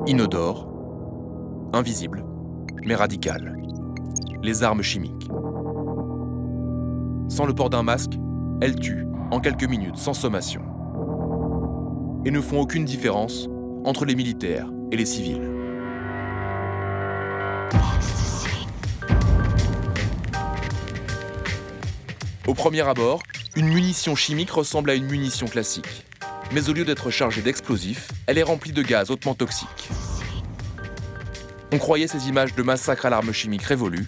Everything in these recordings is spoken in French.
Inodore, invisible, mais radical. Les armes chimiques. Sans le port d'un masque, elles tuent en quelques minutes sans sommation. Et ne font aucune différence entre les militaires et les civils. Au premier abord, une munition chimique ressemble à une munition classique. Mais au lieu d'être chargée d'explosifs, elle est remplie de gaz hautement toxiques. On croyait ces images de massacres à l'arme chimique révolues.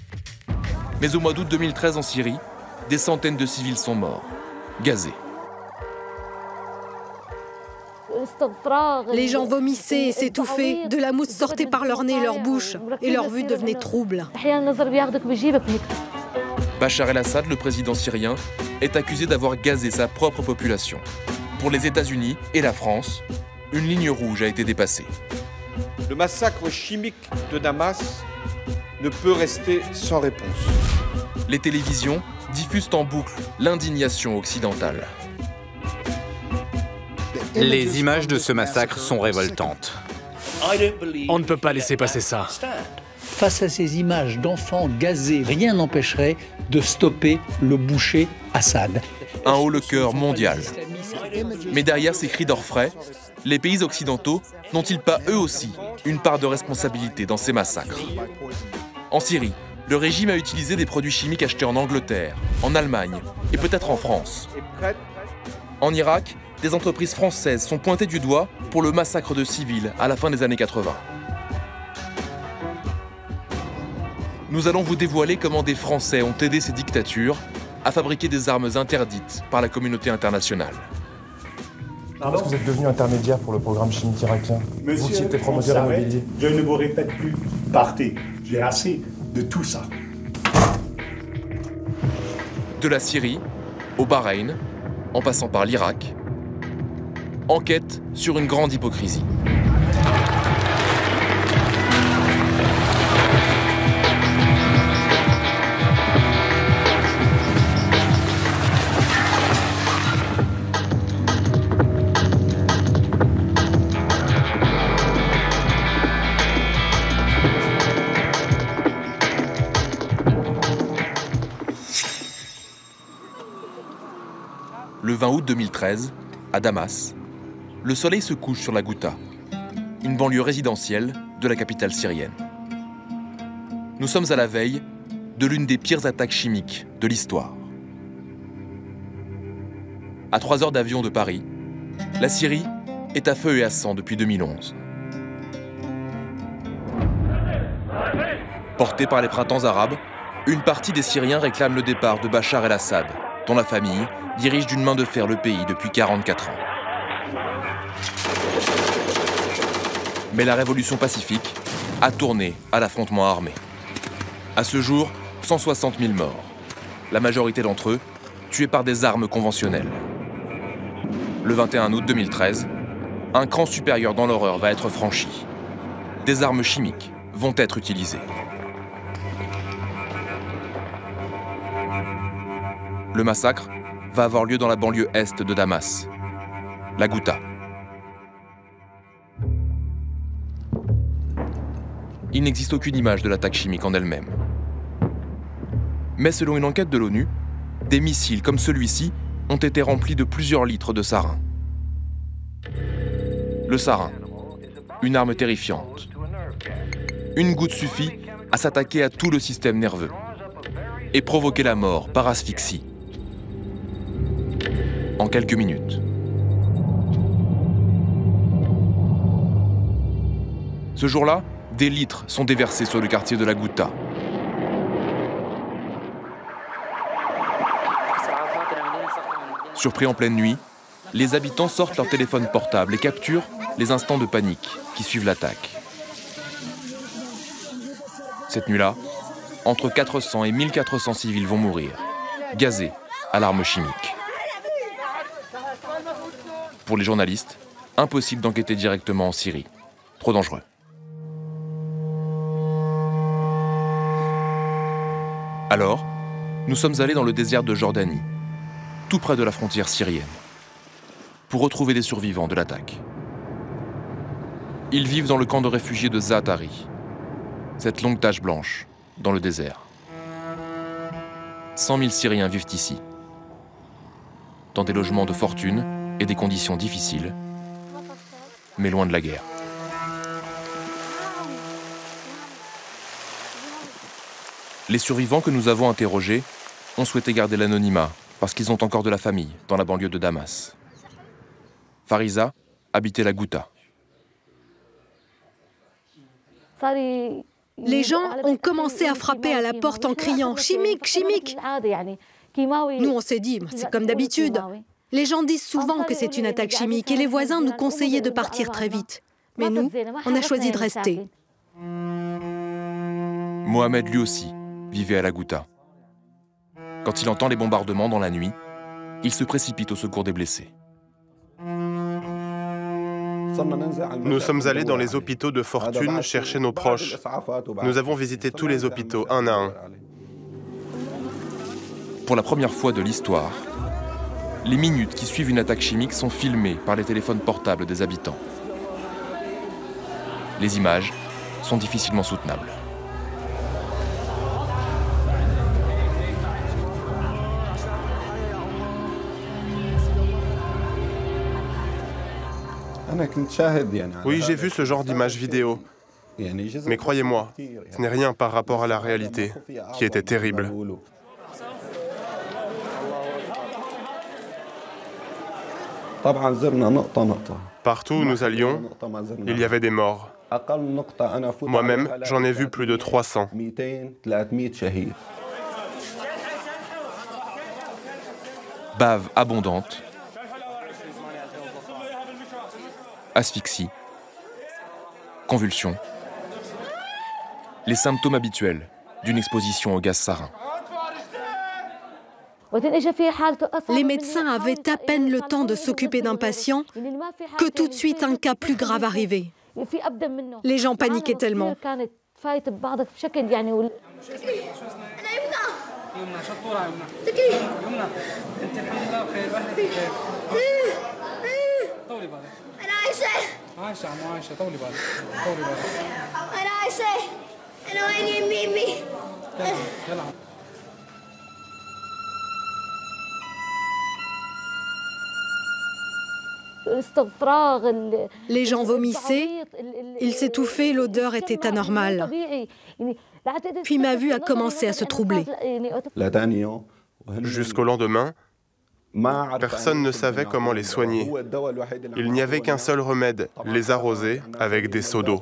Mais au mois d'août 2013 en Syrie, des centaines de civils sont morts, gazés. Les gens vomissaient et s'étouffaient, de la mousse sortait par leur nez et leur bouche, et leur vue devenait trouble. Bachar el-Assad, le président syrien, est accusé d'avoir gazé sa propre population. Pour les États-Unis et la France, une ligne rouge a été dépassée. Le massacre chimique de Damas ne peut rester sans réponse. Les télévisions diffusent en boucle l'indignation occidentale. Les images de ce massacre sont révoltantes. On ne peut pas laisser passer ça. Face à ces images d'enfants gazés, rien n'empêcherait de stopper le boucher Assad. Un haut-le-cœur mondial. Mais derrière ces cris d'orfraie, les pays occidentaux n'ont-ils pas eux aussi une part de responsabilité dans ces massacres? En Syrie, le régime a utilisé des produits chimiques achetés en Angleterre, en Allemagne et peut-être en France. En Irak, des entreprises françaises sont pointées du doigt pour le massacre de civils à la fin des années 80. Nous allons vous dévoiler comment des Français ont aidé ces dictatures à fabriquer des armes interdites par la communauté internationale. Est-ce que vous êtes devenu intermédiaire pour le programme chimique irakien? Vous qui étiez promoteur immobilier. Je ne vous répète plus, partez. J'ai assez de tout ça. De la Syrie au Bahreïn, en passant par l'Irak, enquête sur une grande hypocrisie. Le 20 août 2013, à Damas, le soleil se couche sur la Ghouta, une banlieue résidentielle de la capitale syrienne. Nous sommes à la veille de l'une des pires attaques chimiques de l'histoire. À 3 heures d'avion de Paris, la Syrie est à feu et à sang depuis 2011. Portée par les printemps arabes, une partie des Syriens réclame le départ de Bachar el-Assad, dont la famille dirige d'une main de fer le pays depuis 44 ans. Mais la révolution pacifique a tourné à l'affrontement armé. À ce jour, 160 000 morts. La majorité d'entre eux tués par des armes conventionnelles. Le 21 août 2013, un cran supérieur dans l'horreur va être franchi. Des armes chimiques vont être utilisées. Le massacre va avoir lieu dans la banlieue est de Damas, la Ghouta. Il n'existe aucune image de l'attaque chimique en elle-même. Mais selon une enquête de l'ONU, des missiles comme celui-ci ont été remplis de plusieurs litres de sarin. Le sarin, une arme terrifiante. Une goutte suffit à s'attaquer à tout le système nerveux et provoquer la mort par asphyxie. En quelques minutes. Ce jour-là, des litres sont déversés sur le quartier de la Ghouta. Surpris en pleine nuit, les habitants sortent leur téléphone portable et capturent les instants de panique qui suivent l'attaque. Cette nuit-là, entre 400 et 1400 civils vont mourir, gazés à l'arme chimique. Pour les journalistes, impossible d'enquêter directement en Syrie. Trop dangereux. Alors, nous sommes allés dans le désert de Jordanie, tout près de la frontière syrienne, pour retrouver des survivants de l'attaque. Ils vivent dans le camp de réfugiés de Zaatari, cette longue tache blanche dans le désert. 100 000 Syriens vivent ici, dans des logements de fortune et des conditions difficiles, mais loin de la guerre. Les survivants que nous avons interrogés ont souhaité garder l'anonymat parce qu'ils ont encore de la famille dans la banlieue de Damas. Fariza habitait la Ghouta. Les gens ont commencé à frapper à la porte en criant « Chimique, chimique !» Nous, on s'est dit, c'est comme d'habitude. Les gens disent souvent que c'est une attaque chimique et les voisins nous conseillaient de partir très vite. Mais nous, on a choisi de rester. Mohamed, lui aussi, vivait à la Ghouta. Quand il entend les bombardements dans la nuit, il se précipite au secours des blessés. Nous sommes allés dans les hôpitaux de fortune chercher nos proches. Nous avons visité tous les hôpitaux, un à un. Pour la première fois de l'histoire, les minutes qui suivent une attaque chimique sont filmées par les téléphones portables des habitants. Les images sont difficilement soutenables. Oui, j'ai vu ce genre d'image vidéo. Mais croyez-moi, ce n'est rien par rapport à la réalité, qui était terrible. Partout où nous allions, il y avait des morts. Moi-même, j'en ai vu plus de 300. Bave abondante, asphyxie, convulsions, les symptômes habituels d'une exposition au gaz sarin. Les médecins avaient à peine le temps de s'occuper d'un patient que tout de suite un cas plus grave arrivait. Les gens paniquaient tellement. Les gens vomissaient, ils s'étouffaient, l'odeur était anormale. Puis ma vue a commencé à se troubler. Jusqu'au lendemain, personne ne savait comment les soigner. Il n'y avait qu'un seul remède, les arroser avec des seaux d'eau.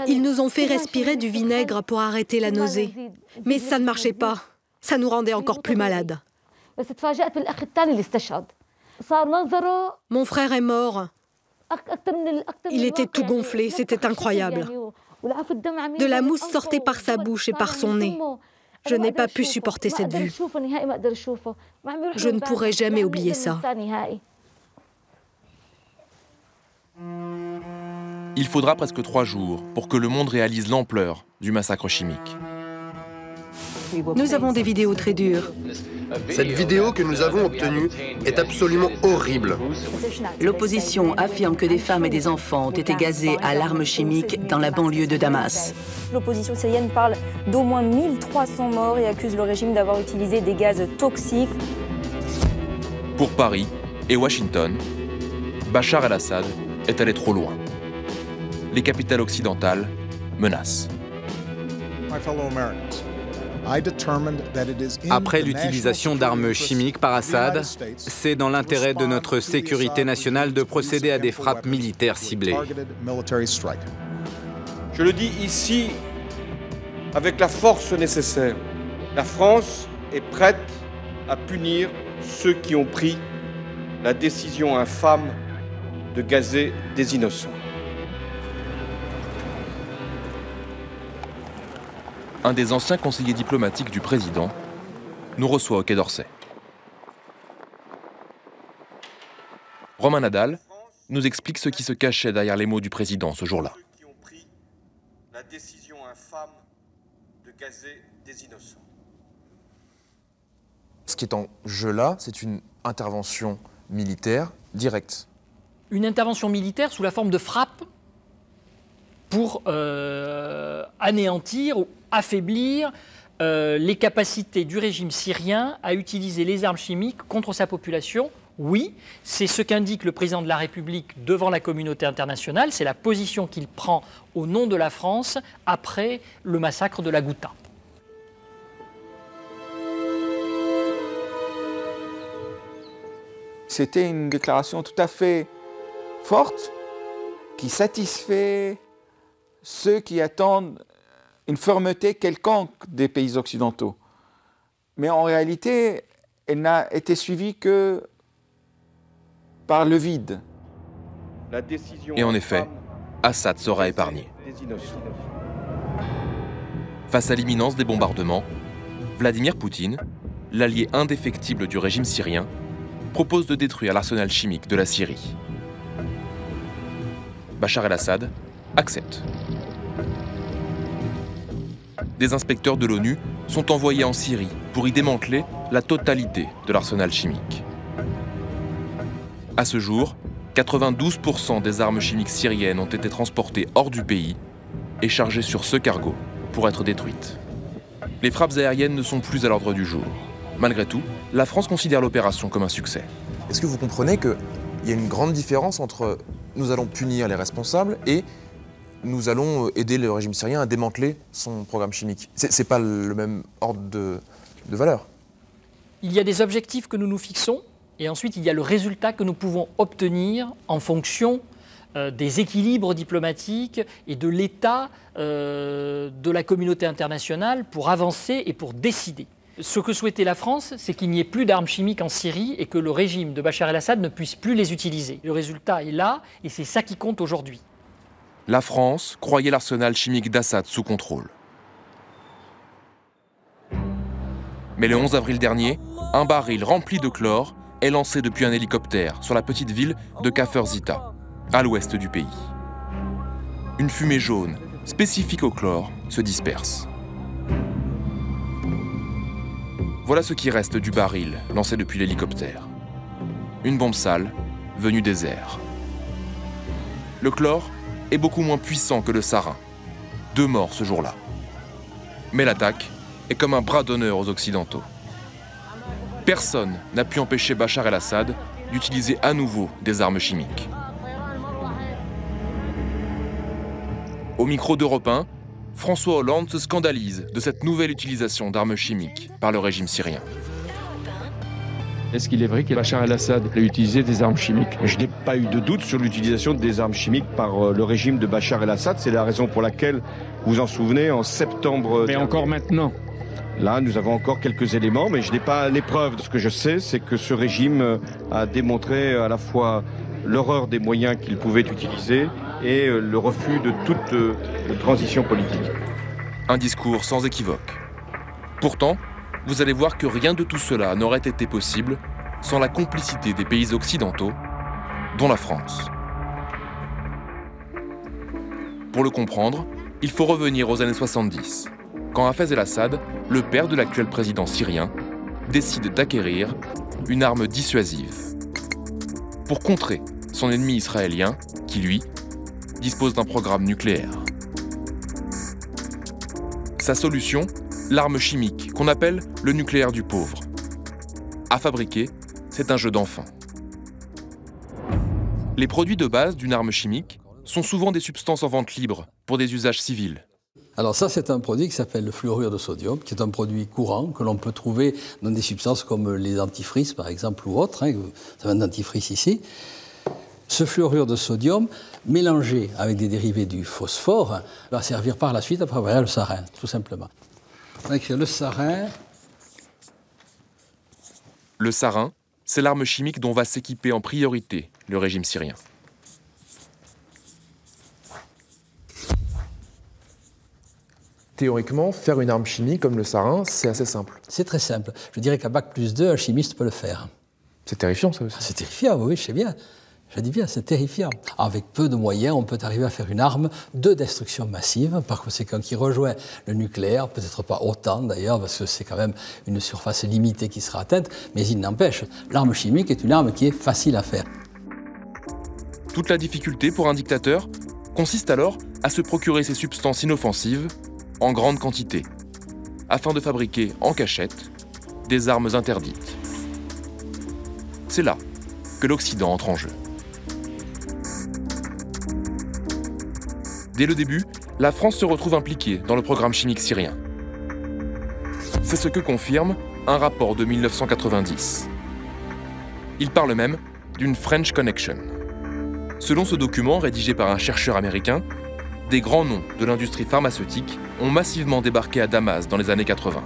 Ils nous ont fait respirer du vinaigre pour arrêter la nausée. Mais ça ne marchait pas. Ça nous rendait encore plus malades. Mon frère est mort. Il était tout gonflé, c'était incroyable. De la mousse sortait par sa bouche et par son nez. Je n'ai pas pu supporter cette vue. Je ne pourrai jamais oublier ça. Il faudra presque 3 jours pour que le monde réalise l'ampleur du massacre chimique. Nous avons des vidéos très dures. Cette vidéo que nous avons obtenue est absolument horrible. L'opposition affirme que des femmes et des enfants ont été gazés à l'arme chimique dans la banlieue de Damas. L'opposition syrienne parle d'au moins 1300 morts et accuse le régime d'avoir utilisé des gaz toxiques. Pour Paris et Washington, Bachar el-Assad est allé trop loin. Les capitales occidentales menacent. Après l'utilisation d'armes chimiques par Assad, c'est dans l'intérêt de notre sécurité nationale de procéder à des frappes militaires ciblées. Je le dis ici avec la force nécessaire. La France est prête à punir ceux qui ont pris la décision infâme de gazer des innocents. Un des anciens conseillers diplomatiques du président nous reçoit au Quai d'Orsay. Romain Nadal nous explique ce qui se cachait derrière les mots du président ce jour-là. La décision infâme de gazer des innocents. Ce qui est en jeu là, c'est une intervention militaire directe. Une intervention militaire sous la forme de frappe pour anéantir ou affaiblir les capacités du régime syrien à utiliser les armes chimiques contre sa population. Oui, c'est ce qu'indique le président de la République devant la communauté internationale, c'est la position qu'il prend au nom de la France après le massacre de la Ghouta. C'était une déclaration tout à fait forte qui satisfait ceux qui attendent une fermeté quelconque des pays occidentaux. Mais en réalité, elle n'a été suivie que par le vide. Et en effet, Assad sera épargné. Face à l'imminence des bombardements, Vladimir Poutine, l'allié indéfectible du régime syrien, propose de détruire l'arsenal chimique de la Syrie. Bachar el-Assad accepte. Des inspecteurs de l'ONU sont envoyés en Syrie pour y démanteler la totalité de l'arsenal chimique. À ce jour, 92% des armes chimiques syriennes ont été transportées hors du pays et chargées sur ce cargo pour être détruites. Les frappes aériennes ne sont plus à l'ordre du jour. Malgré tout, la France considère l'opération comme un succès. Est-ce que vous comprenez qu'il y a une grande différence entre nous allons punir les responsables et nous allons aider le régime syrien à démanteler son programme chimique? C'est pas le même ordre de valeur. Il y a des objectifs que nous nous fixons et ensuite il y a le résultat que nous pouvons obtenir en fonction des équilibres diplomatiques et de l'état de la communauté internationale pour avancer et pour décider. Ce que souhaitait la France, c'est qu'il n'y ait plus d'armes chimiques en Syrie et que le régime de Bachar el-Assad ne puisse plus les utiliser. Le résultat est là et c'est ça qui compte aujourd'hui. La France croyait l'arsenal chimique d'Assad sous contrôle. Mais le 11 avril dernier, un baril rempli de chlore est lancé depuis un hélicoptère sur la petite ville de Kafr Zita, à l'ouest du pays. Une fumée jaune, spécifique au chlore, se disperse. Voilà ce qui reste du baril lancé depuis l'hélicoptère. Une bombe sale venue des airs. Le chlore est beaucoup moins puissant que le sarin. 2 morts ce jour-là. Mais l'attaque est comme un bras d'honneur aux Occidentaux. Personne n'a pu empêcher Bachar el-Assad d'utiliser à nouveau des armes chimiques. Au micro d'Europe 1, François Hollande se scandalise de cette nouvelle utilisation d'armes chimiques par le régime syrien. Est-ce qu'il est vrai que Bachar el-Assad a utilisé des armes chimiques? Je n'ai pas eu de doute sur l'utilisation des armes chimiques par le régime de Bachar el-Assad. C'est la raison pour laquelle, vous vous en souvenez, en septembre... Mais encore maintenant? Là, nous avons encore quelques éléments, mais je n'ai pas les preuves. Ce que je sais, c'est que ce régime a démontré à la fois l'horreur des moyens qu'il pouvait utiliser et le refus de toute transition politique. Un discours sans équivoque. Pourtant, vous allez voir que rien de tout cela n'aurait été possible sans la complicité des pays occidentaux, dont la France. Pour le comprendre, il faut revenir aux années 70, quand Hafez el-Assad, le père de l'actuel président syrien, décide d'acquérir une arme dissuasive pour contrer son ennemi israélien, qui, lui, dispose d'un programme nucléaire. Sa solution, l'arme chimique qu'on appelle le nucléaire du pauvre. À fabriquer, c'est un jeu d'enfant. Les produits de base d'une arme chimique sont souvent des substances en vente libre pour des usages civils. Alors ça, c'est un produit qui s'appelle le fluorure de sodium, qui est un produit courant que l'on peut trouver dans des substances comme les dentifrices, par exemple, ou autres. Ça va un dentifrice ici. Ce fluorure de sodium, mélangé avec des dérivés du phosphore, va servir par la suite à préparer le sarin, tout simplement. Donc, le sarin... Le sarin, c'est l'arme chimique dont va s'équiper en priorité le régime syrien. Théoriquement, faire une arme chimique comme le sarin, c'est assez simple. C'est très simple. Je dirais qu'à Bac+2, un chimiste peut le faire. C'est terrifiant, ça aussi. C'est terrifiant, oui, je sais bien. Je dis bien, c'est terrifiant. Avec peu de moyens, on peut arriver à faire une arme de destruction massive, par conséquent qui rejoint le nucléaire, peut-être pas autant d'ailleurs, parce que c'est quand même une surface limitée qui sera atteinte, mais il n'empêche, l'arme chimique est une arme qui est facile à faire. Toute la difficulté pour un dictateur consiste alors à se procurer ces substances inoffensives en grande quantité, afin de fabriquer en cachette des armes interdites. C'est là que l'Occident entre en jeu. Dès le début, la France se retrouve impliquée dans le programme chimique syrien. C'est ce que confirme un rapport de 1990. Il parle même d'une French Connection. Selon ce document rédigé par un chercheur américain, des grands noms de l'industrie pharmaceutique ont massivement débarqué à Damas dans les années 80.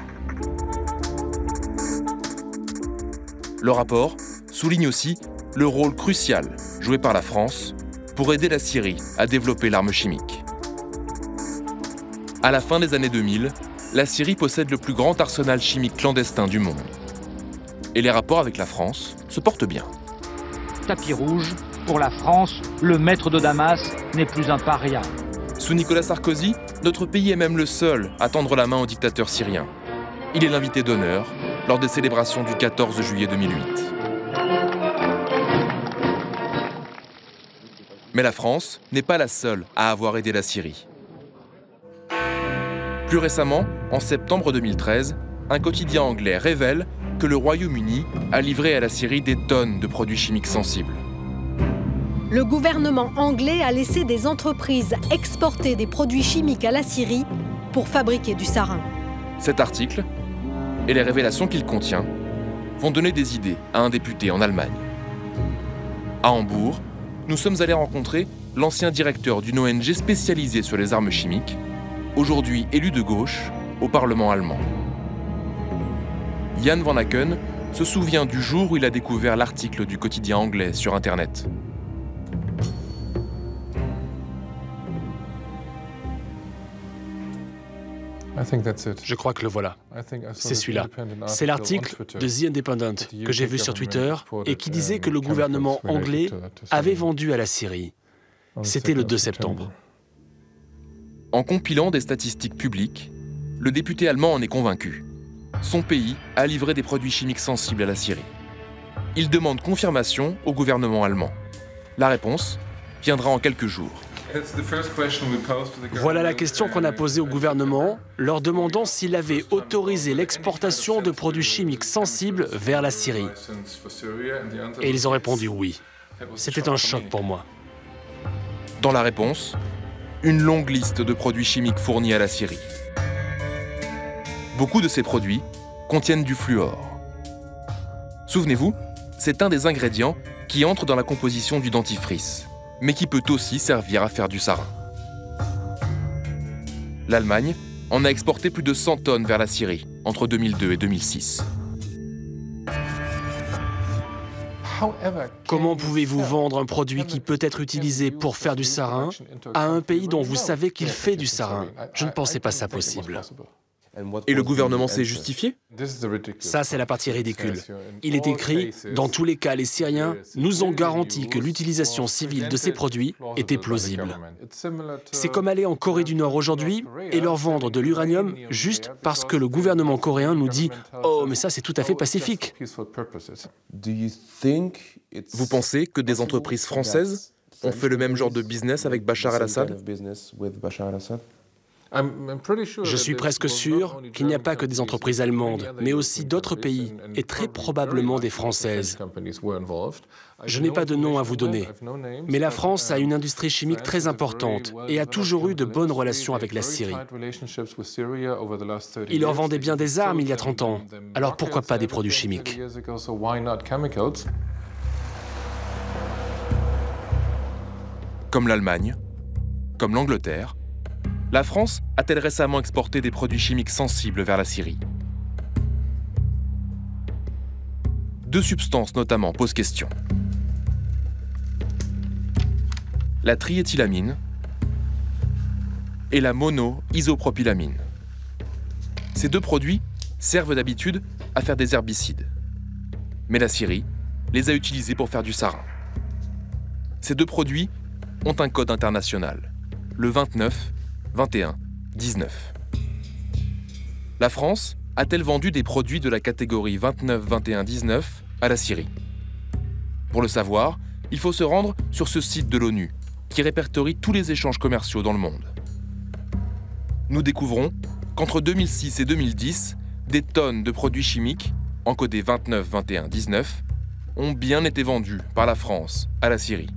Le rapport souligne aussi le rôle crucial joué par la France pour aider la Syrie à développer l'arme chimique. À la fin des années 2000, la Syrie possède le plus grand arsenal chimique clandestin du monde. Et les rapports avec la France se portent bien. Tapis rouge, pour la France, le maître de Damas n'est plus un paria. Sous Nicolas Sarkozy, notre pays est même le seul à tendre la main au dictateur syrien. Il est l'invité d'honneur lors des célébrations du 14 juillet 2008. Mais la France n'est pas la seule à avoir aidé la Syrie. Plus récemment, en septembre 2013, un quotidien anglais révèle que le Royaume-Uni a livré à la Syrie des tonnes de produits chimiques sensibles. Le gouvernement anglais a laissé des entreprises exporter des produits chimiques à la Syrie pour fabriquer du sarin. Cet article, et les révélations qu'il contient, vont donner des idées à un député en Allemagne. À Hambourg, nous sommes allés rencontrer l'ancien directeur d'une ONG spécialisée sur les armes chimiques, aujourd'hui élu de gauche au Parlement allemand. Jan van Aken se souvient du jour où il a découvert l'article du quotidien anglais sur Internet. Je crois que le voilà. C'est celui-là. C'est l'article de The Independent que j'ai vu sur Twitter et qui disait que le gouvernement anglais avait vendu à la Syrie. C'était le 2 septembre. En compilant des statistiques publiques, le député allemand en est convaincu. Son pays a livré des produits chimiques sensibles à la Syrie. Il demande confirmation au gouvernement allemand. La réponse viendra en quelques jours. Voilà la question qu'on a posée au gouvernement, leur demandant s'il avait autorisé l'exportation de produits chimiques sensibles vers la Syrie. Et ils ont répondu oui. C'était un choc pour moi. Dans la réponse, une longue liste de produits chimiques fournis à la Syrie. Beaucoup de ces produits contiennent du fluor. Souvenez-vous, c'est un des ingrédients qui entre dans la composition du dentifrice, mais qui peut aussi servir à faire du sarin. L'Allemagne en a exporté plus de 100 tonnes vers la Syrie entre 2002 et 2006. Comment pouvez-vous vendre un produit qui peut être utilisé pour faire du sarin à un pays dont vous savez qu'il fait du sarin? Je ne pensais pas ça possible. Et le gouvernement s'est justifié? Ça, c'est la partie ridicule. Il est écrit, dans tous les cas, les Syriens nous ont garanti que l'utilisation civile de ces produits était plausible. C'est comme aller en Corée du Nord aujourd'hui et leur vendre de l'uranium juste parce que le gouvernement coréen nous dit « Oh, mais ça, c'est tout à fait pacifique ». Vous pensez que des entreprises françaises ont fait le même genre de business avec Bachar el-Assad? Je suis presque sûr qu'il n'y a pas que des entreprises allemandes, mais aussi d'autres pays, et très probablement des françaises. Je n'ai pas de nom à vous donner, mais la France a une industrie chimique très importante et a toujours eu de bonnes relations avec la Syrie. Il leur vendait bien des armes il y a 30 ans, alors pourquoi pas des produits chimiques? Comme l'Allemagne, comme l'Angleterre, la France a-t-elle récemment exporté des produits chimiques sensibles vers la Syrie? Deux substances notamment posent question. La triéthylamine et la monoisopropylamine. Ces deux produits servent d'habitude à faire des herbicides. Mais la Syrie les a utilisés pour faire du sarin. Ces deux produits ont un code international, le 29-21-19. La France a-t-elle vendu des produits de la catégorie 29-21-19 à la Syrie? Pour le savoir, il faut se rendre sur ce site de l'ONU, qui répertorie tous les échanges commerciaux dans le monde. Nous découvrons qu'entre 2006 et 2010, des tonnes de produits chimiques, encodés 29-21-19, ont bien été vendus par la France à la Syrie.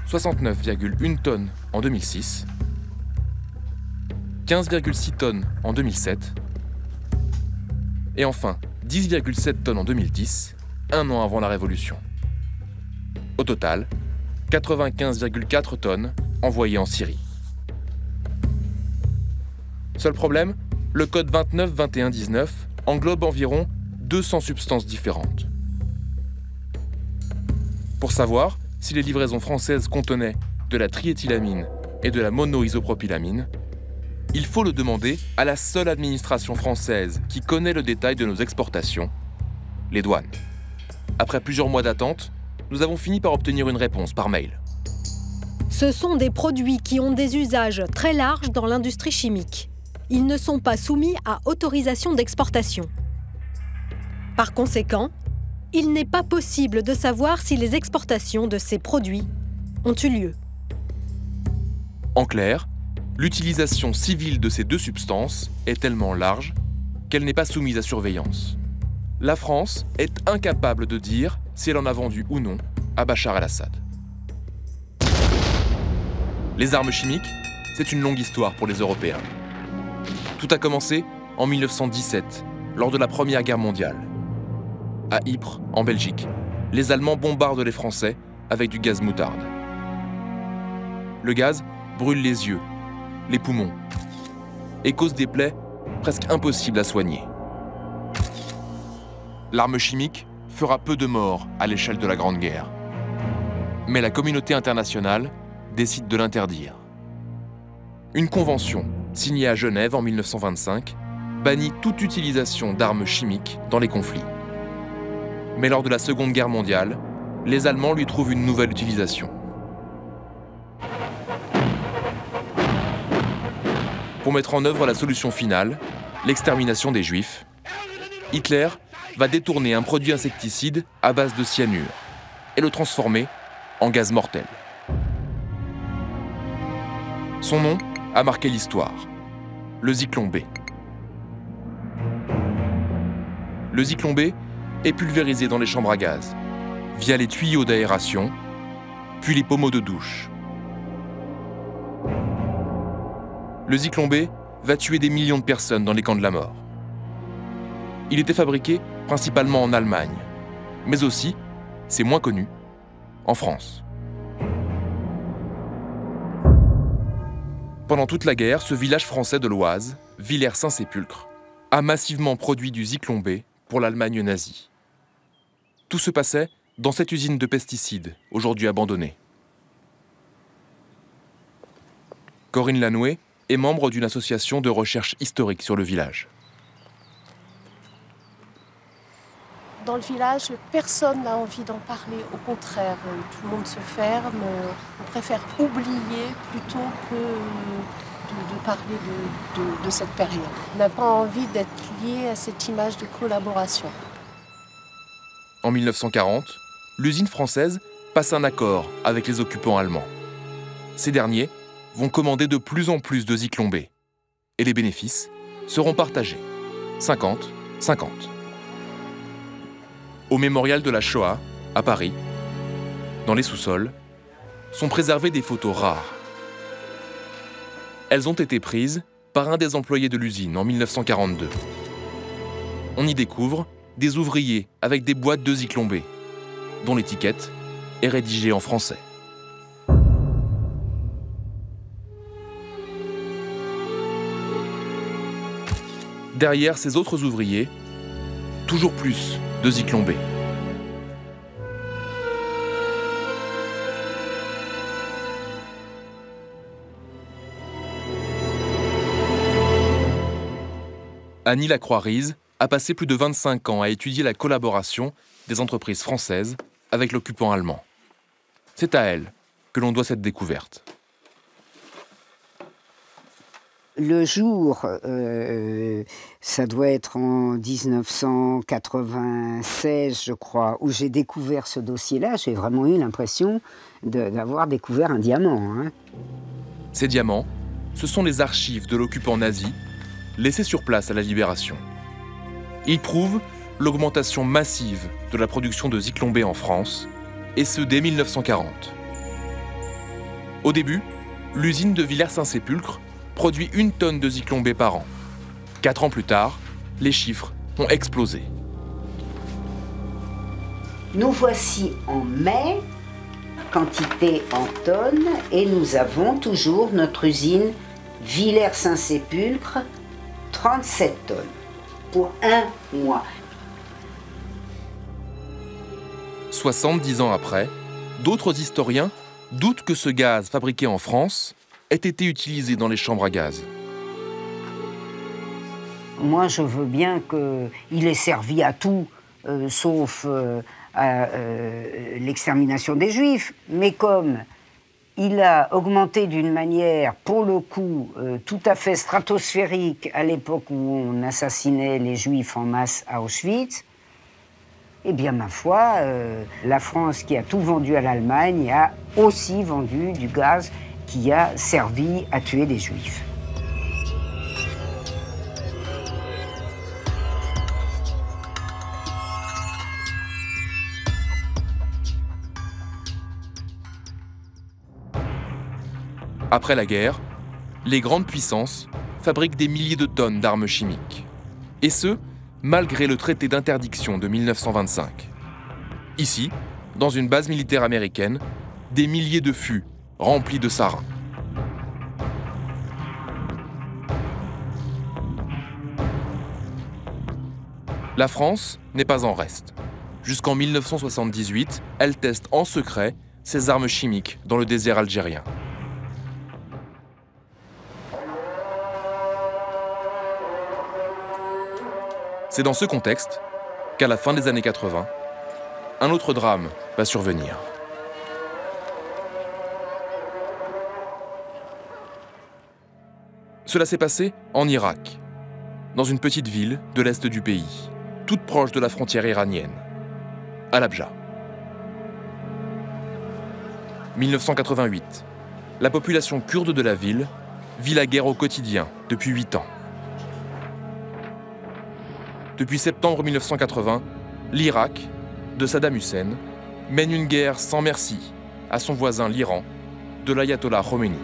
69,1 tonnes en 2006, 15,6 tonnes en 2007, et enfin 10,7 tonnes en 2010, un an avant la Révolution. Au total, 95,4 tonnes envoyées en Syrie. Seul problème, le code 29-21-19 englobe environ 200 substances différentes. Pour savoir si les livraisons françaises contenaient de la triéthylamine et de la monoisopropylamine, il faut le demander à la seule administration française qui connaît le détail de nos exportations, les douanes. Après plusieurs mois d'attente, nous avons fini par obtenir une réponse par mail. Ce sont des produits qui ont des usages très larges dans l'industrie chimique. Ils ne sont pas soumis à autorisation d'exportation. Par conséquent, il n'est pas possible de savoir si les exportations de ces produits ont eu lieu. En clair, l'utilisation civile de ces deux substances est tellement large qu'elle n'est pas soumise à surveillance. La France est incapable de dire si elle en a vendu ou non à Bachar el-Assad. Les armes chimiques, c'est une longue histoire pour les Européens. Tout a commencé en 1917, lors de la Première Guerre mondiale. À Ypres, en Belgique, les Allemands bombardent les Français avec du gaz moutarde. Le gaz brûle les yeux, les poumons, et cause des plaies presque impossibles à soigner. L'arme chimique fera peu de morts à l'échelle de la Grande Guerre. Mais la communauté internationale décide de l'interdire. Une convention, signée à Genève en 1925, bannit toute utilisation d'armes chimiques dans les conflits. Mais lors de la Seconde Guerre mondiale, les Allemands lui trouvent une nouvelle utilisation. Pour mettre en œuvre la solution finale, l'extermination des Juifs, Hitler va détourner un produit insecticide à base de cyanure et le transformer en gaz mortel. Son nom a marqué l'histoire, le Zyklon B. Le Zyklon B est pulvérisé dans les chambres à gaz, via les tuyaux d'aération, puis les pommeaux de douche. Le Zyklon B va tuer des millions de personnes dans les camps de la mort. Il était fabriqué principalement en Allemagne, mais aussi, c'est moins connu, en France. Pendant toute la guerre, ce village français de l'Oise, Villers-Saint-Sépulcre, a massivement produit du Zyklon B pour l'Allemagne nazie. Tout se passait dans cette usine de pesticides, aujourd'hui abandonnée. Corinne Lanoué est membre d'une association de recherche historique sur le village. Dans le village, personne n'a envie d'en parler. Au contraire, tout le monde se ferme. On préfère oublier plutôt que de parler de cette période. On n'a pas envie d'être lié à cette image de collaboration. En 1940, l'usine française passe un accord avec les occupants allemands. Ces derniers vont commander de plus en plus de Zyklon B. Et les bénéfices seront partagés, 50-50. Au mémorial de la Shoah, à Paris, dans les sous-sols, sont préservées des photos rares. Elles ont été prises par un des employés de l'usine en 1942. On y découvre des ouvriers avec des boîtes de Zyklon B, dont l'étiquette est rédigée en français. Derrière ces autres ouvriers, toujours plus de Zyklon B. Annie Lacroix-Rize a passé plus de 25 ans à étudier la collaboration des entreprises françaises avec l'occupant allemand. C'est à elle que l'on doit cette découverte. Le jour, ça doit être en 1996, je crois, où j'ai découvert ce dossier-là, j'ai vraiment eu l'impression d'avoir découvert un diamant. Hein. Ces diamants, ce sont les archives de l'occupant nazi, laissées sur place à la Libération. Ils prouvent l'augmentation massive de la production de Zyklon B en France, et ce dès 1940. Au début, l'usine de Villers-Saint-Sépulcre produit 1 tonne de Zyklon B par an. 4 ans plus tard, les chiffres ont explosé. Nous voici en mai, quantité en tonnes, et nous avons toujours notre usine Villers-Saint-Sépulcre, 37 tonnes, pour 1 mois. 70 ans après, d'autres historiens doutent que ce gaz fabriqué en France ait été utilisé dans les chambres à gaz. Moi, je veux bien qu'il ait servi à tout, sauf à l'extermination des Juifs. Mais comme il a augmenté d'une manière, pour le coup, tout à fait stratosphérique à l'époque où on assassinait les Juifs en masse à Auschwitz, eh bien, ma foi, la France qui a tout vendu à l'Allemagne a aussi vendu du gaz qui a servi à tuer des Juifs. Après la guerre, les grandes puissances fabriquent des milliers de tonnes d'armes chimiques. Et ce, malgré le traité d'interdiction de 1925. Ici, dans une base militaire américaine, des milliers de fûts remplis de sarin. La France n'est pas en reste. Jusqu'en 1978, elle teste en secret ses armes chimiques dans le désert algérien. C'est dans ce contexte qu'à la fin des années 80, un autre drame va survenir. Cela s'est passé en Irak, dans une petite ville de l'est du pays, toute proche de la frontière iranienne, Halabja. 1988, la population kurde de la ville vit la guerre au quotidien depuis 8 ans. Depuis septembre 1980, l'Irak, de Saddam Hussein, mène une guerre sans merci à son voisin l'Iran, de l'ayatollah Khomeini.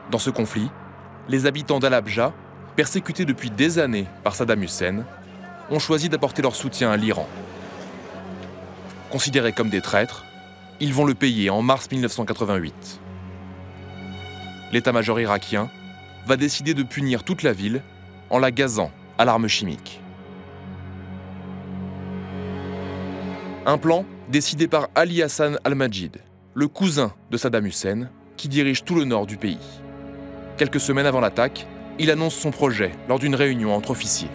Dans ce conflit, les habitants d'Halabja, persécutés depuis des années par Saddam Hussein, ont choisi d'apporter leur soutien à l'Iran. Considérés comme des traîtres, ils vont le payer en mars 1988. L'état-major irakien va décider de punir toute la ville en la gazant à l'arme chimique. Un plan décidé par Ali Hassan al-Majid, le cousin de Saddam Hussein, qui dirige tout le nord du pays. Quelques semaines avant l'attaque, il annonce son projet lors d'une réunion entre officiers.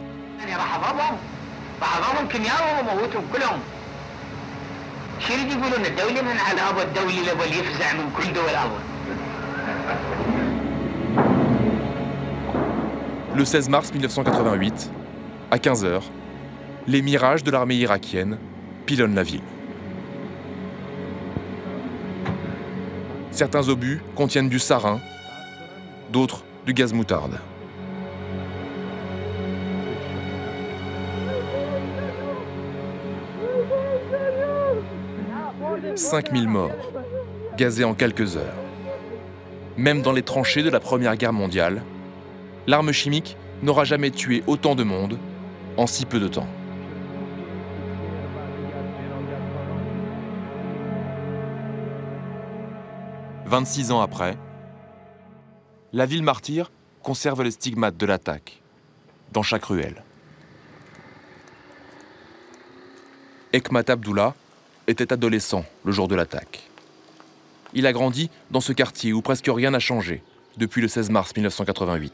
Le 16 mars 1988, à 15h, les Mirages de l'armée irakienne pilonnent la ville. Certains obus contiennent du sarin, d'autres du gaz moutarde. « 5000 morts, gazés en quelques heures. Même dans les tranchées de la Première Guerre mondiale, l'arme chimique n'aura jamais tué autant de monde en si peu de temps. « 26 ans après, la ville martyre conserve les stigmates de l'attaque, dans chaque ruelle. Hekmat Abdullah était adolescent le jour de l'attaque. Il a grandi dans ce quartier où presque rien n'a changé depuis le 16 mars 1988.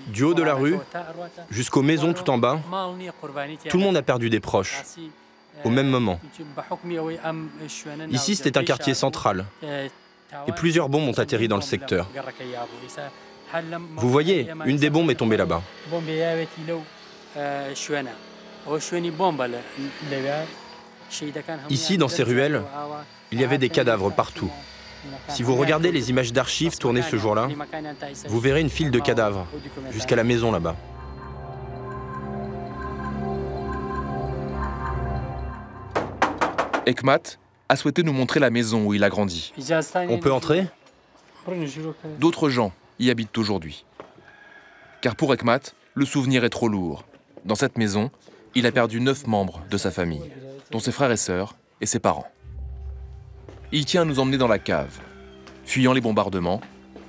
Du haut de la rue jusqu'aux maisons tout en bas, tout le monde a perdu des proches, au même moment. Ici, c'était un quartier central, et plusieurs bombes ont atterri dans le secteur. Vous voyez, une des bombes est tombée là-bas. Ici, dans ces ruelles, il y avait des cadavres partout. Si vous regardez les images d'archives tournées ce jour-là, vous verrez une file de cadavres jusqu'à la maison là-bas. Hekmat a souhaité nous montrer la maison où il a grandi. On peut entrer? D'autres gens y habitent aujourd'hui. Car pour Hekmat, le souvenir est trop lourd. Dans cette maison, il a perdu 9 membres de sa famille, dont ses frères et sœurs et ses parents. Il tient à nous emmener dans la cave. Fuyant les bombardements,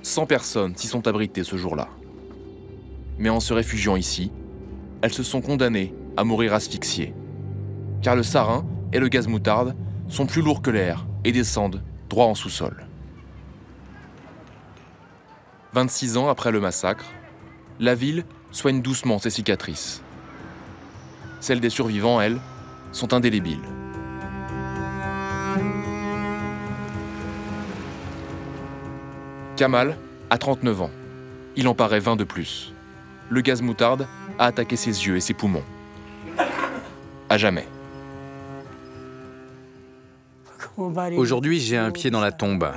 100 personnes s'y sont abritées ce jour-là. Mais en se réfugiant ici, elles se sont condamnées à mourir asphyxiées. Car le sarin et le gaz moutarde sont plus lourds que l'air et descendent droit en sous-sol. 26 ans après le massacre, la ville soigne doucement ses cicatrices. Celles des survivants, elles, sont indélébiles. Kamal a 39 ans. Il en paraît 20 de plus. Le gaz moutarde a attaqué ses yeux et ses poumons. À jamais. Aujourd'hui, j'ai un pied dans la tombe.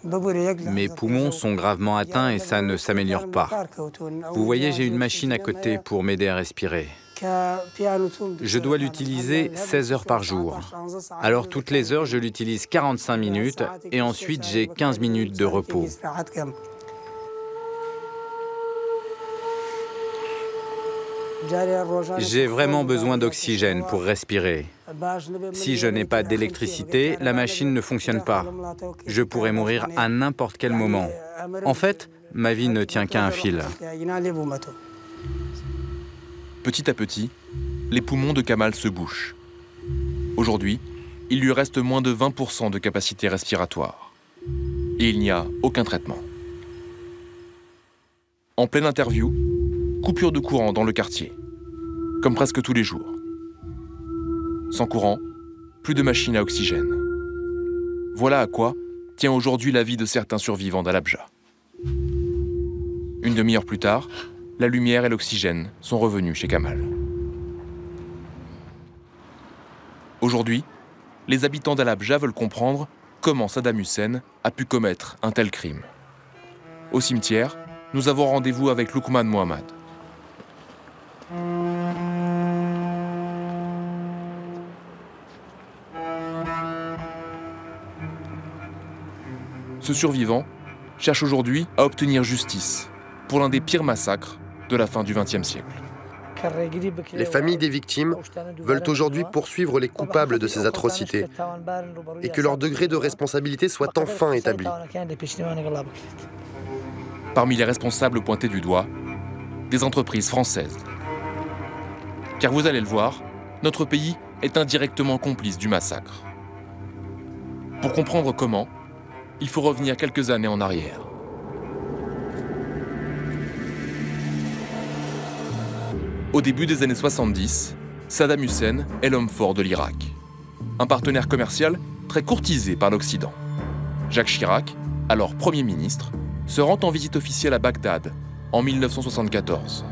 Mes poumons sont gravement atteints et ça ne s'améliore pas. Vous voyez, j'ai une machine à côté pour m'aider à respirer. Je dois l'utiliser 16 heures par jour. Alors toutes les heures, je l'utilise 45 minutes et ensuite j'ai 15 minutes de repos. J'ai vraiment besoin d'oxygène pour respirer. Si je n'ai pas d'électricité, la machine ne fonctionne pas. Je pourrais mourir à n'importe quel moment. En fait, ma vie ne tient qu'à un fil. Petit à petit, les poumons de Kamal se bouchent. Aujourd'hui, il lui reste moins de 20% de capacité respiratoire. Et il n'y a aucun traitement. En pleine interview, coupure de courant dans le quartier, comme presque tous les jours. Sans courant, plus de machines à oxygène. Voilà à quoi tient aujourd'hui la vie de certains survivants d'Halabja. Une demi-heure plus tard, la lumière et l'oxygène sont revenus chez Kamal. Aujourd'hui, les habitants d'Halabja veulent comprendre comment Saddam Hussein a pu commettre un tel crime. Au cimetière, nous avons rendez-vous avec Loukman Mohammad. Ce survivant cherche aujourd'hui à obtenir justice pour l'un des pires massacres de la fin du XXe siècle. Les familles des victimes veulent aujourd'hui poursuivre les coupables de ces atrocités et que leur degré de responsabilité soit enfin établi. Parmi les responsables pointés du doigt, des entreprises françaises. Car vous allez le voir, notre pays est indirectement complice du massacre. Pour comprendre comment, il faut revenir quelques années en arrière. Au début des années 70, Saddam Hussein est l'homme fort de l'Irak. Un partenaire commercial très courtisé par l'Occident. Jacques Chirac, alors Premier ministre, se rend en visite officielle à Bagdad en 1974.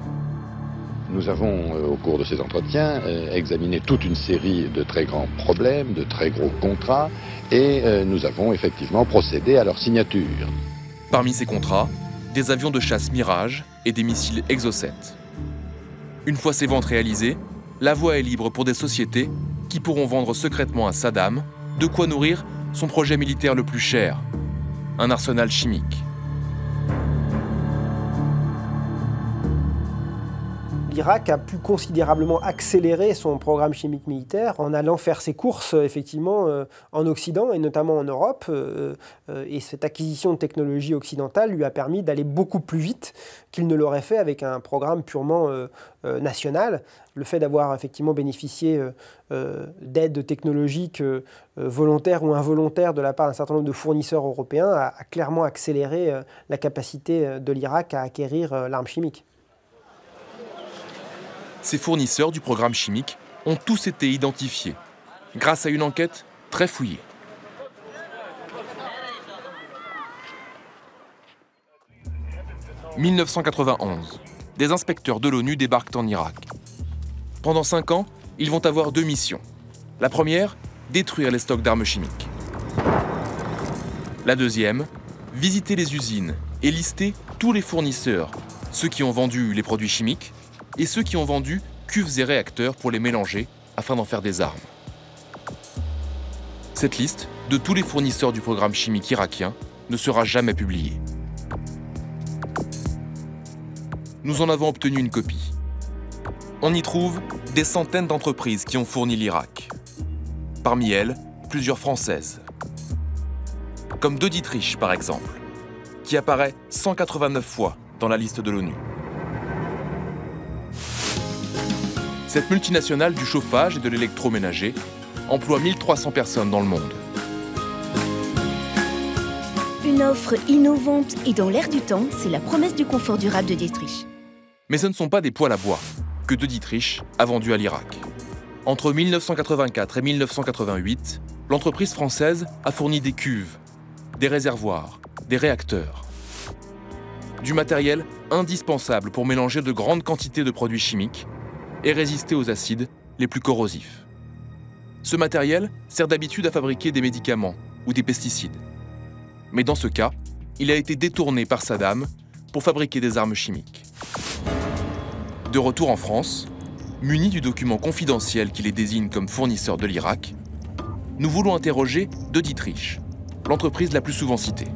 Nous avons, au cours de ces entretiens, examiné toute une série de très grands problèmes, de très gros contrats, et nous avons effectivement procédé à leur signature. Parmi ces contrats, des avions de chasse Mirage et des missiles Exocet. Une fois ces ventes réalisées, la voie est libre pour des sociétés qui pourront vendre secrètement à Saddam de quoi nourrir son projet militaire le plus cher, un arsenal chimique. l'Irak a pu considérablement accélérer son programme chimique militaire en allant faire ses courses effectivement en Occident et notamment en Europe. Et cette acquisition de technologies occidentales lui a permis d'aller beaucoup plus vite qu'il ne l'aurait fait avec un programme purement national. Le fait d'avoir effectivement bénéficié d'aides technologiques volontaires ou involontaires de la part d'un certain nombre de fournisseurs européens a clairement accéléré la capacité de l'Irak à acquérir l'arme chimique. Ces fournisseurs du programme chimique ont tous été identifiés grâce à une enquête très fouillée. « 1991, des inspecteurs de l'ONU débarquent en Irak. Pendant 5 ans, ils vont avoir 2 missions. La première, détruire les stocks d'armes chimiques. La deuxième, visiter les usines et lister tous les fournisseurs, ceux qui ont vendu les produits chimiques et ceux qui ont vendu cuves et réacteurs pour les mélanger afin d'en faire des armes. Cette liste de tous les fournisseurs du programme chimique irakien ne sera jamais publiée. Nous en avons obtenu une copie. On y trouve des centaines d'entreprises qui ont fourni l'Irak. Parmi elles, plusieurs françaises. Comme De Dietrich, par exemple, qui apparaît 189 fois dans la liste de l'ONU. Cette multinationale du chauffage et de l'électroménager emploie 1300 personnes dans le monde. Une offre innovante et dans l'air du temps, c'est la promesse du confort durable de Dietrich. Mais ce ne sont pas des poêles à bois que De Dietrich a vendus à l'Irak. Entre 1984 et 1988, l'entreprise française a fourni des cuves, des réservoirs, des réacteurs. Du matériel indispensable pour mélanger de grandes quantités de produits chimiques et résister aux acides les plus corrosifs. Ce matériel sert d'habitude à fabriquer des médicaments ou des pesticides. Mais dans ce cas, il a été détourné par Saddam pour fabriquer des armes chimiques. De retour en France, munis du document confidentiel qui les désigne comme fournisseurs de l'Irak, nous voulons interroger De Dietrich, l'entreprise la plus souvent citée.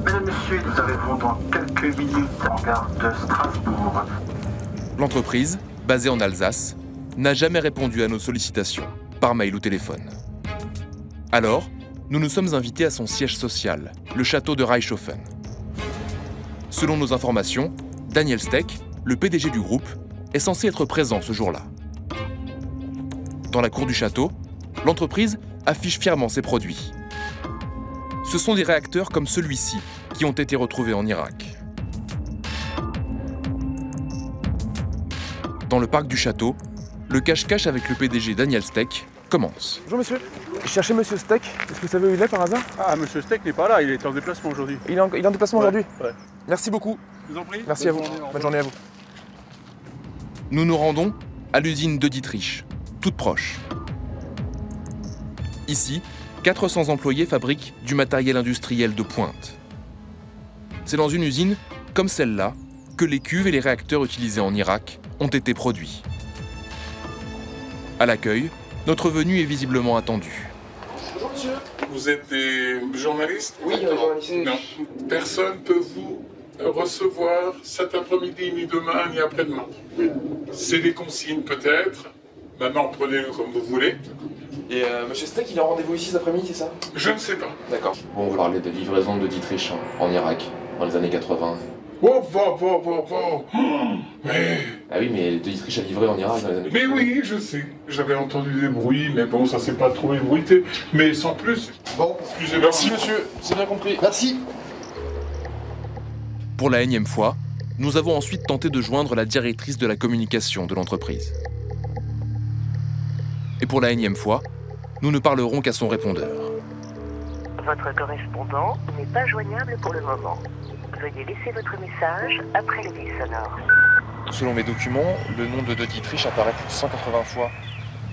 Mesdames, Messieurs, nous arrivons dans quelques minutes en gare de Strasbourg. L'entreprise, basée en Alsace, n'a jamais répondu à nos sollicitations, par mail ou téléphone. Alors, nous nous sommes invités à son siège social, le château de Reichshofen. Selon nos informations, Daniel Steck, le PDG du groupe, est censé être présent ce jour-là. Dans la cour du château, l'entreprise affiche fièrement ses produits. Ce sont des réacteurs comme celui-ci qui ont été retrouvés en Irak. Dans le parc du château, le cache-cache avec le PDG Daniel Steck commence. Bonjour monsieur, je cherchais monsieur Steck. Est-ce que vous savez où il est par hasard? Ah, monsieur Steck n'est pas là, il est en déplacement aujourd'hui. Il est en déplacement aujourd'hui? Ouais. Merci beaucoup. Je vous en prie. Merci à vous. Bonne journée à vous. Nous nous rendons à l'usine De Dietrich, toute proche. Ici, 400 employés fabriquent du matériel industriel de pointe. C'est dans une usine, comme celle-là, que les cuves et les réacteurs utilisés en Irak ont été produits. À l'accueil, notre venue est visiblement attendue. Bonjour monsieur. Vous êtes des journalistes? Oui, journaliste. Non. Personne ne peut vous recevoir cet après-midi, ni demain, ni après-demain. C'est des consignes peut-être. Maintenant, prenez-le comme vous voulez. Et monsieur Steck, il a rendez-vous ici cet après-midi, c'est ça? Je ne sais pas. D'accord. Bon, vous parlez de livraison de Dietrich en Irak, dans les années 80. Oh, mais... Ah oui, mais De Dietrich a livré en Irak dans les années 80. Mais oui, je sais. J'avais entendu des bruits, mais bon, ça s'est pas trop ébruité. Mais sans plus. Bon, excusez-moi. Merci monsieur, j'ai bien compris. Merci. Pour la énième fois, nous avons ensuite tenté de joindre la directrice de la communication de l'entreprise. Et pour la énième fois, nous ne parlerons qu'à son répondeur. Votre correspondant n'est pas joignable pour le moment. Veuillez laisser votre message après le bip sonore. Selon mes documents, le nom de Dietrich apparaît plus de 180 fois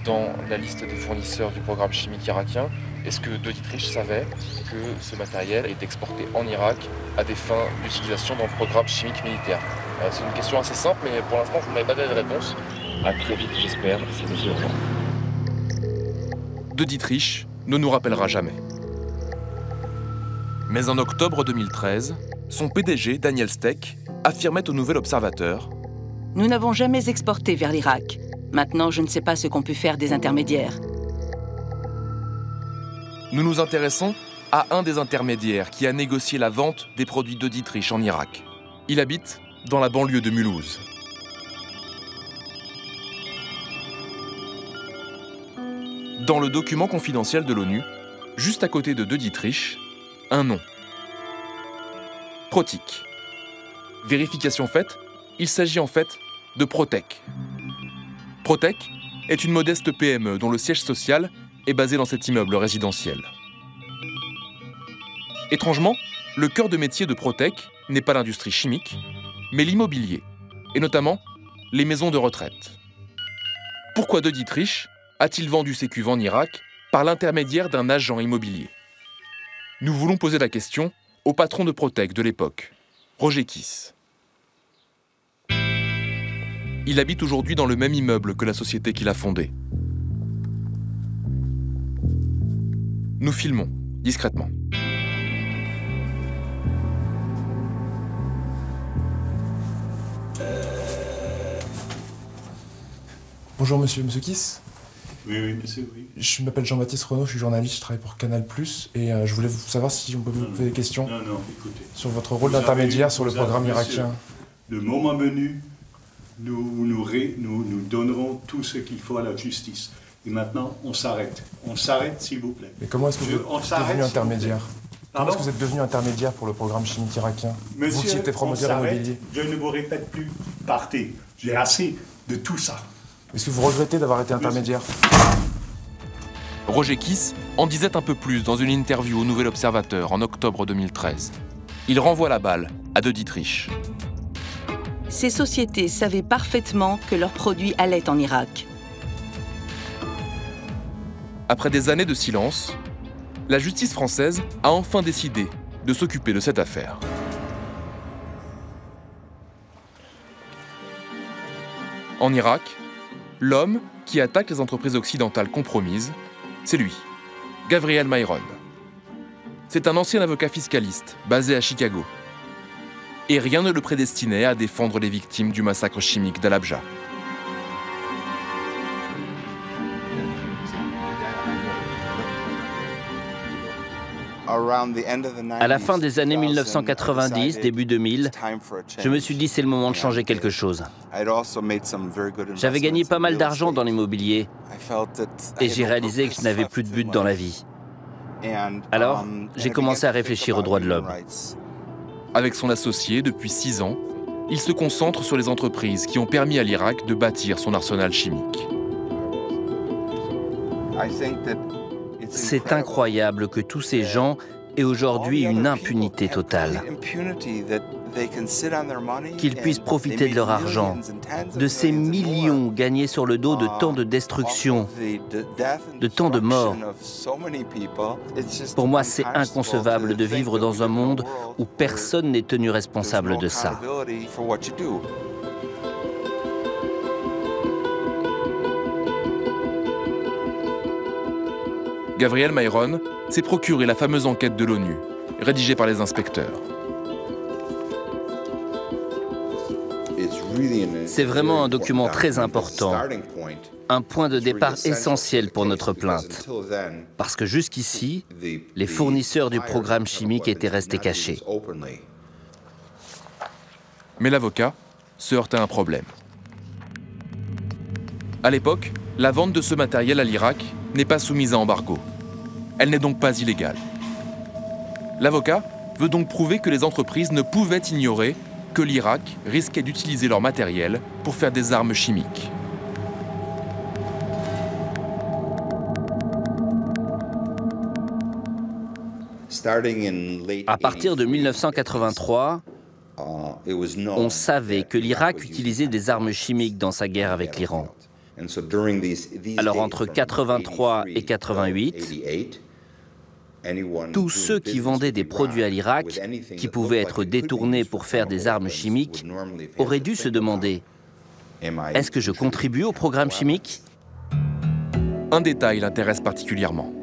dans la liste des fournisseurs du programme chimique irakien. Est-ce que Dietrich savait que ce matériel est exporté en Irak à des fins d'utilisation dans le programme chimique militaire? C'est une question assez simple, mais pour l'instant, vous ne m'avez pas donné de réponse. À très vite, j'espère, c'est urgent. Dietrich ne nous rappellera jamais. Mais en octobre 2013, son PDG, Daniel Steck, affirmait au Nouvel Observateur: Nous n'avons jamais exporté vers l'Irak. Maintenant, je ne sais pas ce qu'ont pu faire des intermédiaires. Nous nous intéressons à un des intermédiaires qui a négocié la vente des produits de Dietrich en Irak. Il habite dans la banlieue de Mulhouse. Dans le document confidentiel de l'ONU, juste à côté de Dietrich, un nom. Protic. Vérification faite, il s'agit en fait de Protec. Protec est une modeste PME dont le siège social est basé dans cet immeuble résidentiel. Étrangement, le cœur de métier de Protec n'est pas l'industrie chimique, mais l'immobilier, et notamment les maisons de retraite. Pourquoi de Dietrich a-t-il vendu ses cuves en Irak par l'intermédiaire d'un agent immobilier? Nous voulons poser la question au patron de Protec de l'époque, Roger Kiss. Il habite aujourd'hui dans le même immeuble que la société qu'il a fondée. Nous filmons, discrètement. Bonjour monsieur Kiss. Oui, monsieur, oui. Je m'appelle Jean-Baptiste Renaud, je suis journaliste, je travaille pour Canal+, et je voulais savoir si on peut vous poser des questions écoutez. Sur votre rôle d'intermédiaire sur le programme irakien. Le moment venu, nous donnerons tout ce qu'il faut à la justice. Et maintenant, on s'arrête. On s'arrête, s'il vous plaît. Mais comment est-ce que vous êtes devenu intermédiaire? Comment est-ce que vous êtes devenu intermédiaire pour le programme chimique irakien? Monsieur, vous qui étiez promoteur immobilier. Je ne vous répète plus, partez. J'ai assez de tout ça. Est-ce que vous regrettez d'avoir été intermédiaire? Roger Kiss en disait un peu plus dans une interview au Nouvel Observateur en octobre 2013. Il renvoie la balle à de Dietrich. Ces sociétés savaient parfaitement que leurs produits allaient en Irak. Après des années de silence, la justice française a enfin décidé de s'occuper de cette affaire. En Irak, l'homme qui attaque les entreprises occidentales compromises, c'est lui, Gabriel Mayron. C'est un ancien avocat fiscaliste basé à Chicago. Et rien ne le prédestinait à défendre les victimes du massacre chimique d'Al-Habja. À la fin des années 1990, début 2000, je me suis dit c'est le moment de changer quelque chose. J'avais gagné pas mal d'argent dans l'immobilier et j'ai réalisé que je n'avais plus de but dans la vie. Alors, j'ai commencé à réfléchir aux droits de l'homme. Avec son associé depuis 6 ans, il se concentre sur les entreprises qui ont permis à l'Irak de bâtir son arsenal chimique. C'est incroyable que tous ces gens aient aujourd'hui une impunité totale. Qu'ils puissent profiter de leur argent, de ces millions gagnés sur le dos de tant de destruction, de tant de morts. Pour moi, c'est inconcevable de vivre dans un monde où personne n'est tenu responsable de ça. Gabriel Mayron s'est procuré la fameuse enquête de l'ONU, rédigée par les inspecteurs. C'est vraiment un document très important, un point de départ essentiel pour notre plainte. Parce que jusqu'ici, les fournisseurs du programme chimique étaient restés cachés. Mais l'avocat se heurte à un problème. À l'époque, la vente de ce matériel à l'Irak n'est pas soumise à embargo. Elle n'est donc pas illégale. L'avocat veut donc prouver que les entreprises ne pouvaient ignorer que l'Irak risquait d'utiliser leur matériel pour faire des armes chimiques. À partir de 1983, on savait que l'Irak utilisait des armes chimiques dans sa guerre avec l'Iran. Alors entre 83 et 88, tous ceux qui vendaient des produits à l'Irak, qui pouvaient être détournés pour faire des armes chimiques, auraient dû se demander « Est-ce que je contribue au programme chimique ?» Un détail l'intéresse particulièrement,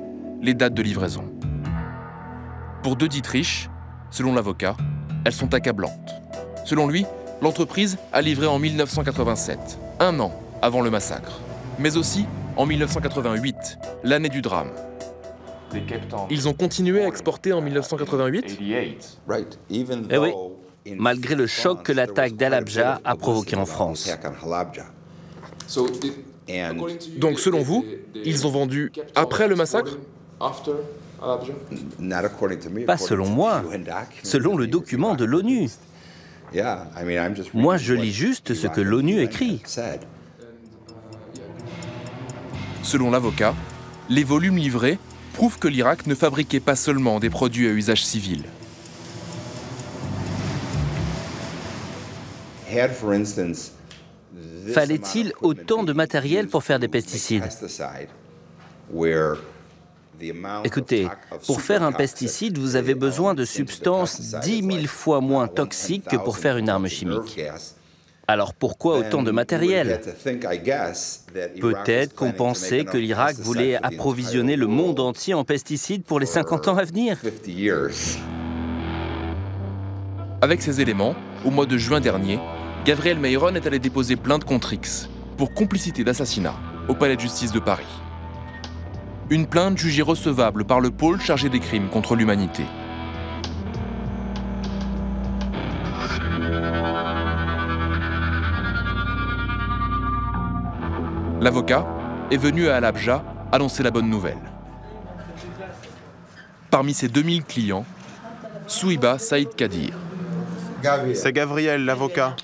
les dates de livraison. Pour De Dietrich, selon l'avocat, elles sont accablantes. Selon lui, l'entreprise a livré en 1987, un an avant le massacre, mais aussi en 1988, l'année du drame. Ils ont continué à exporter en 1988 ? Eh oui, malgré le choc que l'attaque d'Al-Habja a provoqué en France. Donc selon vous, ils ont vendu après le massacre ? Pas selon moi, selon le document de l'ONU. Moi, je lis juste ce que l'ONU écrit. Selon l'avocat, les volumes livrés prouvent que l'Irak ne fabriquait pas seulement des produits à usage civil. Fallait-il autant de matériel pour faire des pesticides? Écoutez, pour faire un pesticide, vous avez besoin de substances 10 000 fois moins toxiques que pour faire une arme chimique. Alors pourquoi autant de matériel? Peut-être qu'on pensait que l'Irak voulait approvisionner le monde entier en pesticides pour les 50 ans à venir. Avec ces éléments, au mois de juin dernier, Gabriel Meïron est allé déposer plainte contre X pour complicité d'assassinat au palais de justice de Paris. Une plainte jugée recevable par le pôle chargé des crimes contre l'humanité. L'avocat est venu à Al-Habja annoncer la bonne nouvelle. Parmi ses 2000 clients, Souiba Saïd Kadir. C'est Gabriel, l'avocat.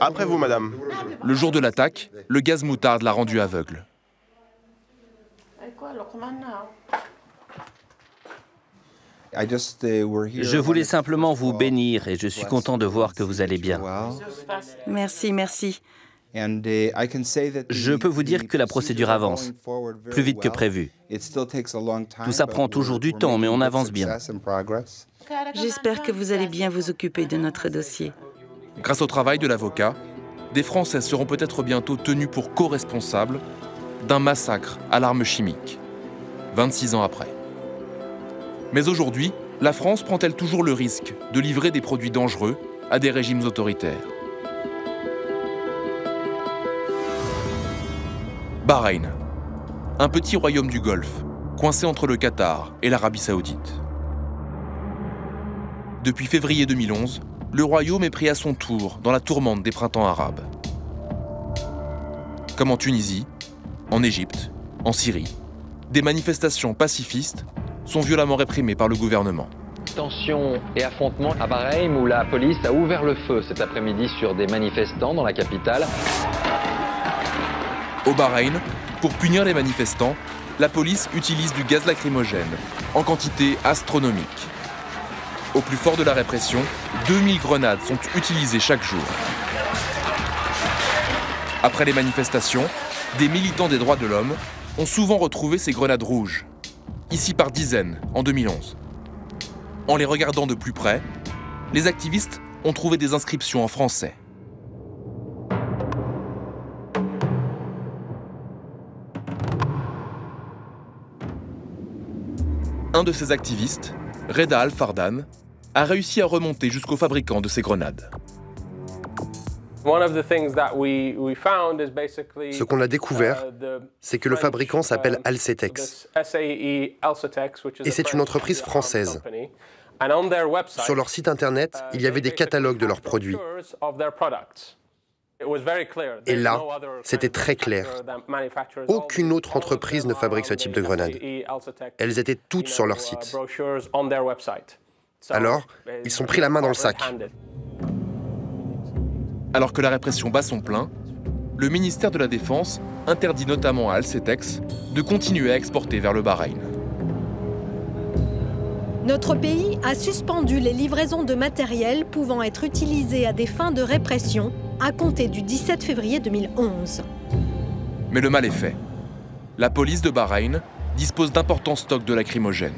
Après vous, madame. Le jour de l'attaque, le gaz moutarde l'a rendu aveugle. Je voulais simplement vous bénir et je suis content de voir que vous allez bien. Merci, merci. Je peux vous dire que la procédure avance, plus vite que prévu. Tout ça prend toujours du temps, mais on avance bien. J'espère que vous allez bien vous occuper de notre dossier. Grâce au travail de l'avocat, des Français seront peut-être bientôt tenus pour co-responsables d'un massacre à l'arme chimique, 26 ans après. Mais aujourd'hui, la France prend-elle toujours le risque de livrer des produits dangereux à des régimes autoritaires? Bahreïn, un petit royaume du Golfe, coincé entre le Qatar et l'Arabie Saoudite. Depuis février 2011, le royaume est pris à son tour dans la tourmente des printemps arabes. Comme en Tunisie, en Égypte, en Syrie, des manifestations pacifistes sont violemment réprimées par le gouvernement. Tensions et affrontements à Bahreïn où la police a ouvert le feu cet après-midi sur des manifestants dans la capitale. Au Bahreïn, pour punir les manifestants, la police utilise du gaz lacrymogène en quantité astronomique. Au plus fort de la répression, 2000 grenades sont utilisées chaque jour. Après les manifestations, des militants des droits de l'homme ont souvent retrouvé ces grenades rouges, ici par dizaines en 2011. En les regardant de plus près, les activistes ont trouvé des inscriptions en français. Un de ces activistes, Reda Al-Fardan, a réussi à remonter jusqu'au fabricant de ces grenades. Ce qu'on a découvert, c'est que le fabricant s'appelle Alcetex. Et c'est une entreprise française. Sur leur site internet, il y avait des catalogues de leurs produits. Et là, c'était très clair. Aucune autre entreprise ne fabrique ce type de grenades. Elles étaient toutes sur leur site. Alors, ils sont pris la main dans le sac. Alors que la répression bat son plein, le ministère de la Défense interdit notamment à Alcetex de continuer à exporter vers le Bahreïn. Notre pays a suspendu les livraisons de matériel pouvant être utilisé à des fins de répression à compter du 17 février 2011. Mais le mal est fait. La police de Bahreïn dispose d'importants stocks de lacrymogènes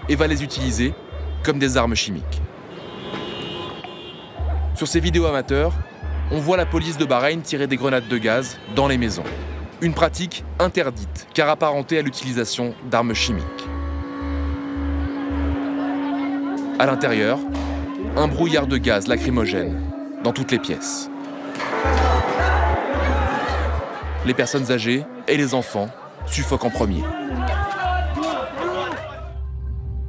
et va les utiliser comme des armes chimiques. Sur ces vidéos amateurs, on voit la police de Bahreïn tirer des grenades de gaz dans les maisons. Une pratique interdite car apparentée à l'utilisation d'armes chimiques. À l'intérieur, un brouillard de gaz lacrymogène dans toutes les pièces. Les personnes âgées et les enfants suffoquent en premier.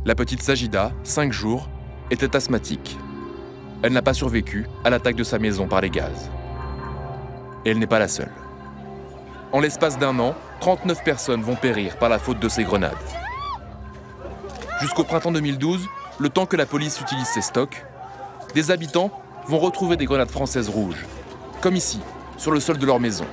La petite Sajida, 5 jours, était asthmatique. Elle n'a pas survécu à l'attaque de sa maison par les gaz. Et elle n'est pas la seule. En l'espace d'1 an, 39 personnes vont périr par la faute de ces grenades. Jusqu'au printemps 2012, le temps que la police utilise ses stocks, des habitants vont retrouver des grenades françaises rouges, comme ici, sur le sol de leur maison.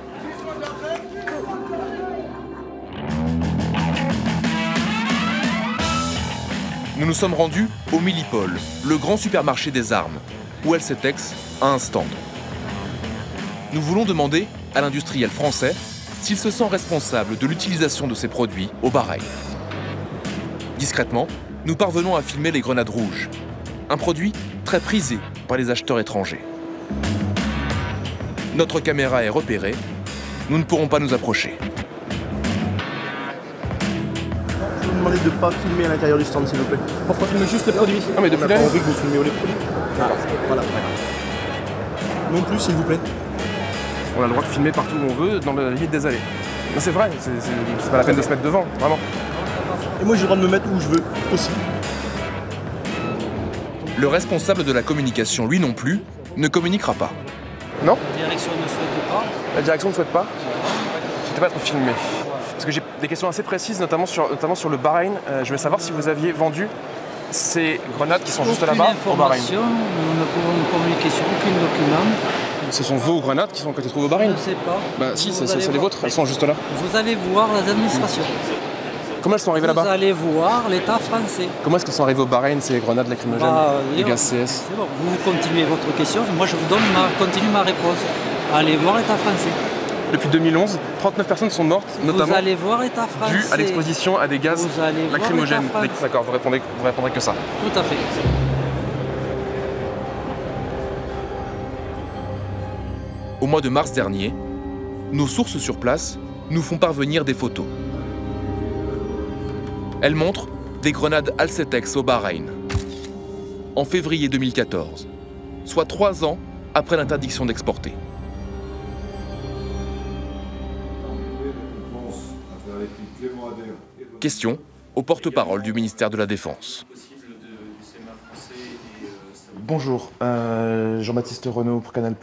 Nous nous sommes rendus au Millipol, le grand supermarché des armes, où Alcetex a un stand. Nous voulons demander à l'industriel français s'il se sent responsable de l'utilisation de ces produits au Bahreïn. Discrètement, nous parvenons à filmer les grenades rouges, un produit très prisé par les acheteurs étrangers. Notre caméra est repérée, nous ne pourrons pas nous approcher. Je vous demande de ne pas filmer à l'intérieur du stand, s'il vous plaît. Pourquoi filmer juste les produits? Non, mais depuis là, on a pas envie que vous filmiez les produits. Voilà. Non plus, s'il vous plaît. on a le droit de filmer partout où on veut, dans la limite des allées. Non, c'est vrai, c'est pas la peine de se mettre devant, vraiment. Et moi, j'ai le droit de me mettre où je veux, aussi. Le responsable de la communication, lui non plus, ne communiquera pas. Non? La direction ne souhaite pas. La direction ne souhaite pas? Je ne souhaitais pas être filmé. Parce que j'ai des questions assez précises, notamment sur le Bahreïn. Je veux savoir si vous aviez vendu ces grenades qui sont juste là-bas au Bahreïn. Nous ne pouvons communiquer sur aucun document. Ce sont vos grenades qui sont trouvées au Bahreïn? Je ne sais pas. Bah si, c'est les vôtres, elles sont juste là. Vous allez voir les administrations. Comment elles sont arrivées là-bas? Vous allez voir l'État français. Comment est-ce qu'elles sont arrivées au Bahreïn, ces grenades lacrymogènes, les gaz CS? C'est bon, vous continuez votre question, moi je vous donne continue ma réponse. Allez voir l'État français. Depuis 2011, 39 personnes sont mortes, notamment vous allez voir l'État français. Dues à l'exposition à des gaz lacrymogènes. D'accord, vous répondrez que ça. Tout à fait. Au mois de mars dernier, nos sources sur place nous font parvenir des photos. Elles montrent des grenades Alcetex au Bahreïn, en février 2014, soit 3 ans après l'interdiction d'exporter. Question au porte-parole du ministère de la Défense. Bonjour, Jean-Baptiste Renaud pour Canal+.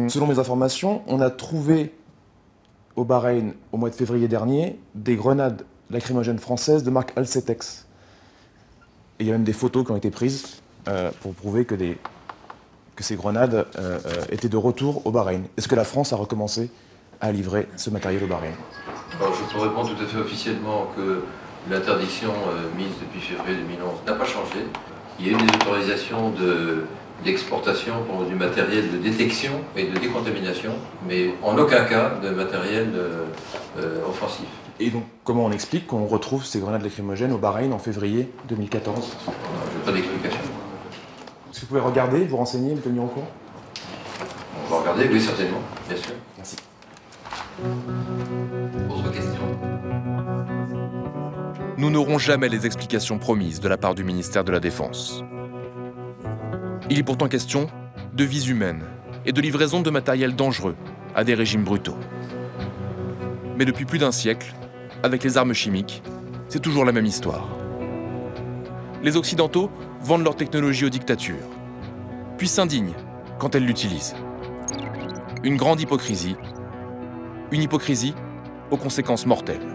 Selon mes informations, on a trouvé au Bahreïn, au mois de février dernier, des grenades lacrymogènes françaises de marque Alcetex. Et il y a même des photos qui ont été prises pour prouver que ces grenades étaient de retour au Bahreïn. Est-ce que la France a recommencé à livrer ce matériel au Bahreïn? Alors, je peux répondre tout à fait officiellement que l'interdiction mise depuis février 2011 n'a pas changé. Il y a eu des autorisations d'exportation pour du matériel de détection et de décontamination, mais en aucun cas de matériel offensif. Et donc, comment on explique qu'on retrouve ces grenades lacrymogènes au Bahreïn en février 2014? Je n'ai pas d'explication. Est-ce que vous pouvez regarder, vous renseigner, me tenir au courant? On va regarder, oui, certainement, bien sûr. Merci. Autre question? Nous n'aurons jamais les explications promises de la part du ministère de la Défense. Il est pourtant question de vies humaines et de livraison de matériel dangereux à des régimes brutaux. Mais depuis plus d'1 siècle, avec les armes chimiques, c'est toujours la même histoire. Les Occidentaux vendent leur technologie aux dictatures, puis s'indignent quand elles l'utilisent. Une grande hypocrisie, une hypocrisie aux conséquences mortelles.